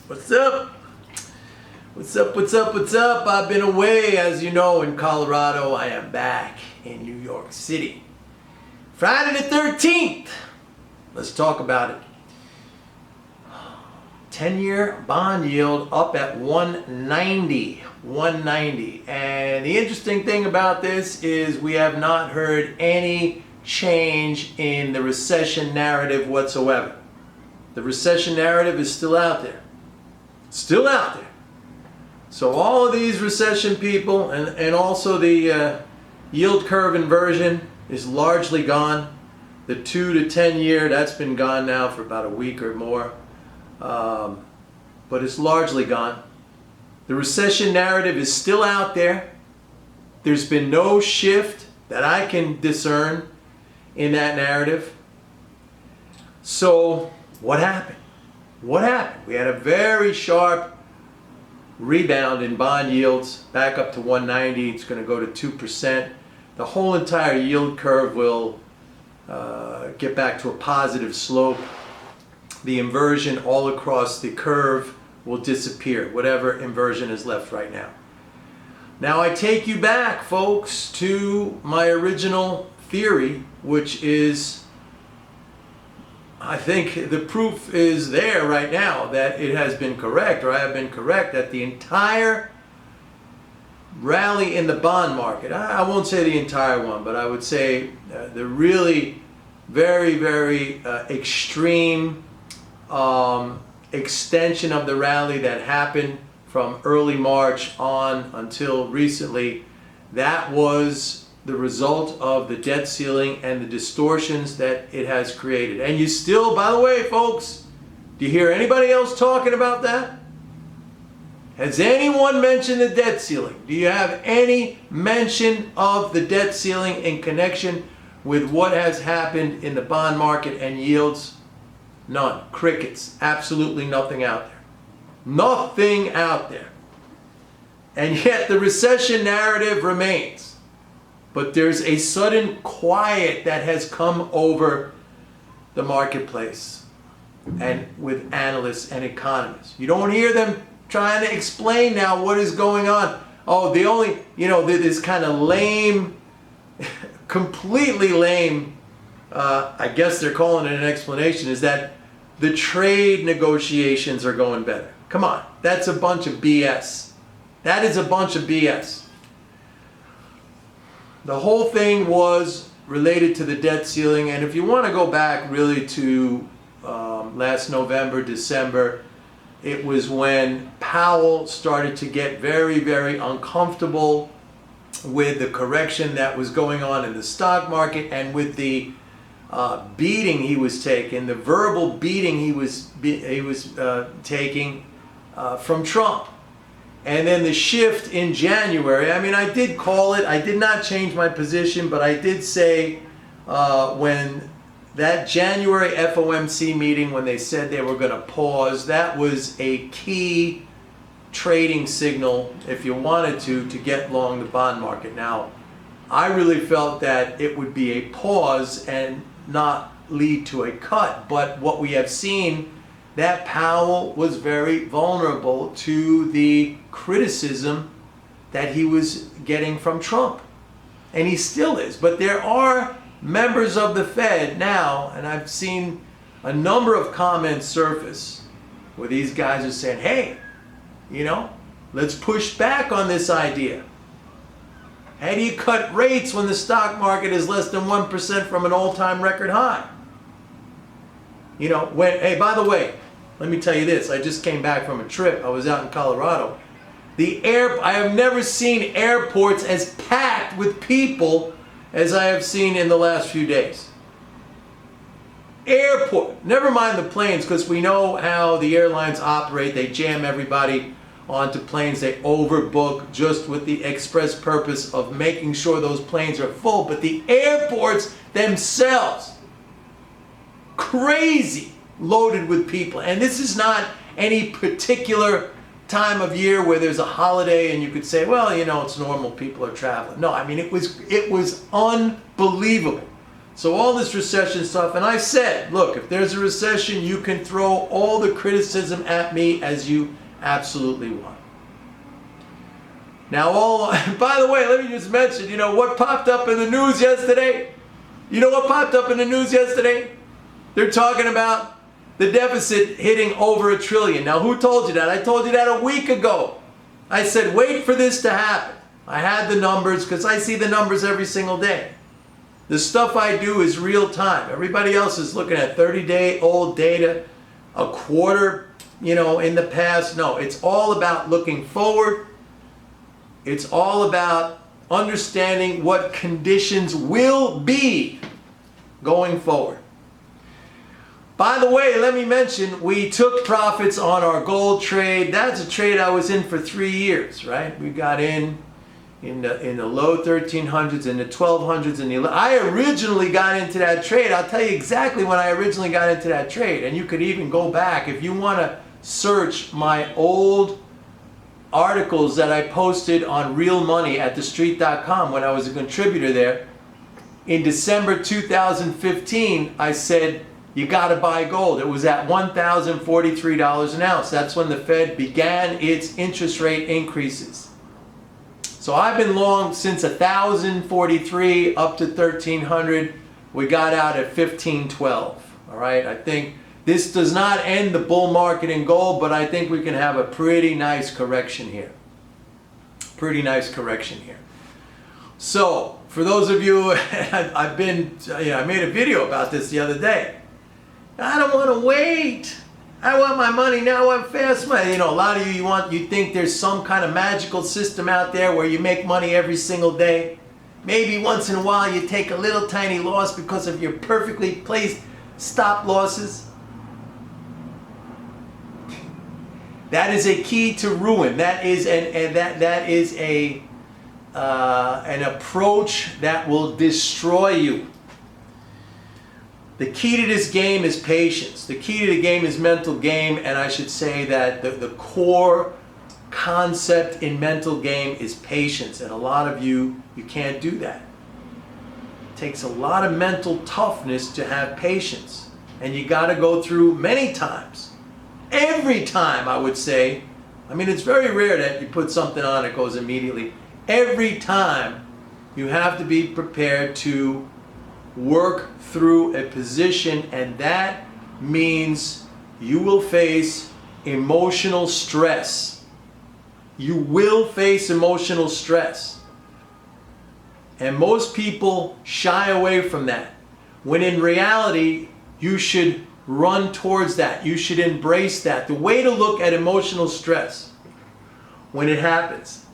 What's up? What's up, what's up, what's up? I've been away, as you know, in Colorado. I am back in New York City. Friday the 13th. Let's talk about it. 10-year bond yield up at 190. 190. And the interesting thing about this is we have not heard any change in the recession narrative whatsoever. The recession narrative is still out there. Still out there. So all of these recession people and also the yield curve inversion is largely gone. The 2 to 10 year, that's been gone now for about a week or more. But it's largely gone. The recession narrative is still out there. There's been no shift that I can discern in that narrative. So what happened? What happened? We had a very sharp rebound in bond yields back up to 190. It's going to go to 2%. The whole entire yield curve will get back to a positive slope. The inversion all across the curve will disappear, whatever inversion is left right now. Now I take you back, folks, to my original theory, which is, I think the proof is there right now that it has been correct, or I have been correct, that the entire rally in the bond market, I won't say the entire one, but I would say the really very, very extreme extension of the rally that happened from early March on until recently, that was the result of the debt ceiling and the distortions that it has created. And you still, by the way, folks, do you hear anybody else talking about that? Has anyone mentioned the debt ceiling? Do you have any mention of the debt ceiling in connection with what has happened in the bond market and yields? None. Crickets. Absolutely nothing out there. Nothing out there. And yet the recession narrative remains. But there's a sudden quiet that has come over the marketplace and with analysts and economists. You don't hear them trying to explain now what is going on. Oh, the only, this kind of lame, completely lame, I guess they're calling it an explanation, is that the trade negotiations are going better. Come on, that's a bunch of BS. That is a bunch of BS. The whole thing was related to the debt ceiling, and if you want to go back really to last November, December, it was when Powell started to get very, very uncomfortable with the correction that was going on in the stock market and with the beating he was taking, the verbal beating he was taking from Trump. And then the shift in January, I did call it, I did not change my position, but I did say when that January FOMC meeting, when they said they were going to pause, that was a key trading signal, if you wanted to get long the bond market. Now, I really felt that it would be a pause and not lead to a cut, but what we have seen, that Powell was very vulnerable to the criticism that he was getting from Trump. And he still is. But there are members of the Fed now, and I've seen a number of comments surface where these guys are saying, hey, let's push back on this idea. How do you cut rates when the stock market is less than 1% from an all-time record high? Hey, by the way, let me tell you this. I just came back from a trip. I was out in Colorado. I have never seen airports as packed with people as I have seen in the last few days. Airport. Never mind the planes, because we know how the airlines operate. They jam everybody onto planes. They overbook just with the express purpose of making sure those planes are full. But the airports themselves, crazy loaded with people. And this is not any particular time of year where there's a holiday and you could say, well, it's normal, people are traveling. No, it was unbelievable. So all this recession stuff, and I said, look, if there's a recession, you can throw all the criticism at me as you absolutely want. Now, by the way, let me just mention, you know what popped up in the news yesterday? You know what popped up in the news yesterday? They're talking about the deficit hitting over $1 trillion. Now, who told you that? I told you that a week ago. I said, wait for this to happen. I had the numbers because I see the numbers every single day. The stuff I do is real time. Everybody else is looking at 30-day-old data, a quarter, you know, in the past. No, it's all about looking forward. It's all about understanding what conditions will be going forward. By the way, let me mention, we took profits on our gold trade. That's a trade I was in for 3 years, right? We got in the low 1300s, in the 1200s, I originally got into that trade. I'll tell you exactly when I originally got into that trade. And you could even go back if you want to search my old articles that I posted on Real Money at thestreet.com when I was a contributor there. In December 2015, I said, you got to buy gold. It was at $1,043 an ounce. That's when the Fed began its interest rate increases. So I've been long since 1,043 up to 1,300. We got out at 1,512. All right. I think this does not end the bull market in gold, but I think we can have a pretty nice correction here. Pretty nice correction here. So for those of you, I made a video about this the other day. I don't want to wait. I want my money now. I want fast money. You know, a lot of you think there's some kind of magical system out there where you make money every single day. Maybe once in a while you take a little tiny loss because of your perfectly placed stop losses. That is a key to ruin. That is an approach that will destroy you. The key to this game is patience. The key to the game is mental game, and I should say that the core concept in mental game is patience, and a lot of you can't do that. It takes a lot of mental toughness to have patience, and you got to go through many times. Every time, I would say. I mean, it's very rare that you put something on, it goes immediately. Every time, you have to be prepared to work through a position, and that means you will face emotional stress. You will face emotional stress. And most people shy away from that, when in reality, you should run towards that. You should embrace that. The way to look at emotional stress when it happens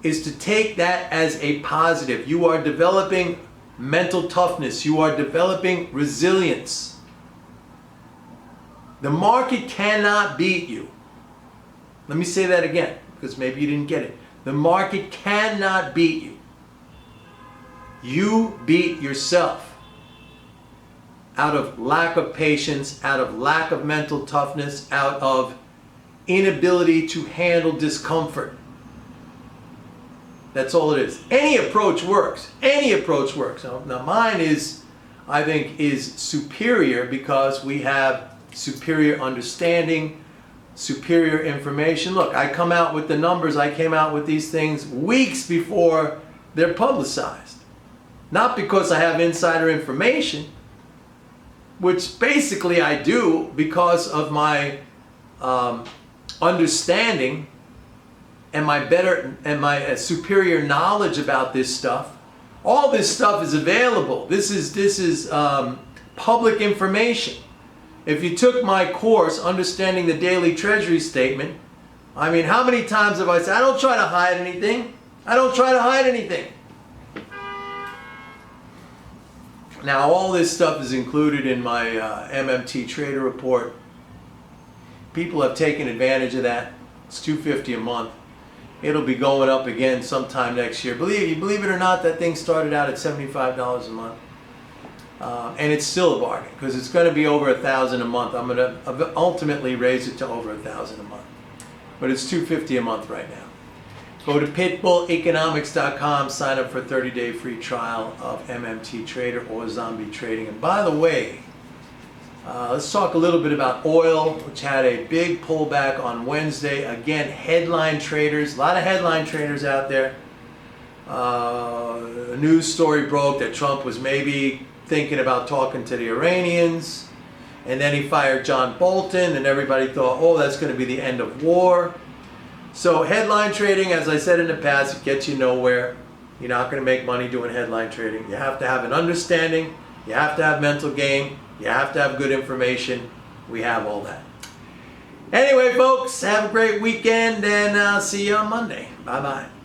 is to take that as a positive. You are developing mental toughness. You are developing resilience. The market cannot beat you. Let me say that again, because maybe you didn't get it. The market cannot beat you. You beat yourself out of lack of patience, out of lack of mental toughness, out of inability to handle discomfort. That's all it is. Any approach works. Any approach works. Now mine is, I think, is superior because we have superior understanding, superior information. Look, I come out with the numbers. I came out with these things weeks before they're publicized. Not because I have insider information, which basically I do because of my understanding and my superior knowledge about this stuff. All this stuff is available. This is public information. If you took my course, Understanding the Daily Treasury Statement, I mean, how many times have I said, I don't try to hide anything. I don't try to hide anything. Now, all this stuff is included in my MMT Trader Report. People have taken advantage of that. It's $250 a month. It'll be going up again sometime next year. Believe it or not, that thing started out at $75 a month. And it's still a bargain because it's going to be over $1,000 a month. I'm going to ultimately raise it to over $1,000 a month. But it's $250 a month right now. Go to pitbulleconomics.com, sign up for a 30-day free trial of MMT Trader or Zombie Trading. And by the way, let's talk a little bit about oil, which had a big pullback on Wednesday. Again, headline traders, a lot of headline traders out there. A news story broke that Trump was maybe thinking about talking to the Iranians, and then he fired John Bolton, and everybody thought, oh, that's going to be the end of war. So headline trading, as I said in the past, it gets you nowhere. You're not going to make money doing headline trading. You have to have an understanding. You have to have mental game. You have to have good information. We have all that. Anyway, folks, have a great weekend, and I'll see you on Monday. Bye-bye.